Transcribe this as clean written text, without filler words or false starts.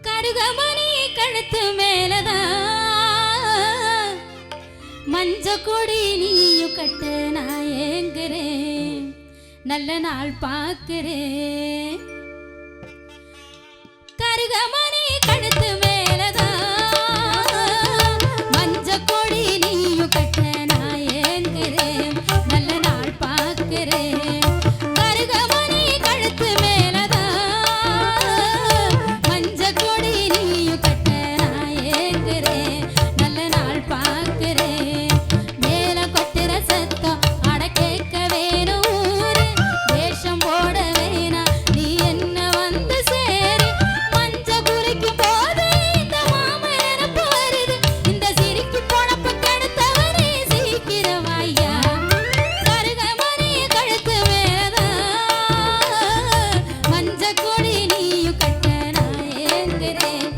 கருகமணி கழுத்து மேலதான் மஞ்ச கொடி நீயும் கட்ட நான் ஏங்குறேன் நல்ல நாள் பார்க்கிறேன் கருகமணி கழுத்து மேலதான் மஞ்ச கொடி நீயும் கட்ட நான் ஏங்குறேன் நல்ல நாள் பார்க்கிறேன் கருகமணி கழுத்து மேலதான் மஞ்ச கொடி நீயும் கட்ட நான் ஏங்குறேன் நல்ல நாள் பார்க்கிறேன் மேல கொட்டுற சத்தம் அட கேட்க வேணும் ஊரு வேஷம் போட வேணா நீ என்ன வந்து சேரு மஞ்ச குளிக்கும் போது இந்த மாமா நினப்பு வருது இந்த சிரிக்கு பொழப்பு கெடுத்தவரே சீக்கிரம் ஐயா கருகமணி கழுத்து மேலதான் மஞ்ச கொடி நீயும் கட்ட நான் ஏங்குறேன்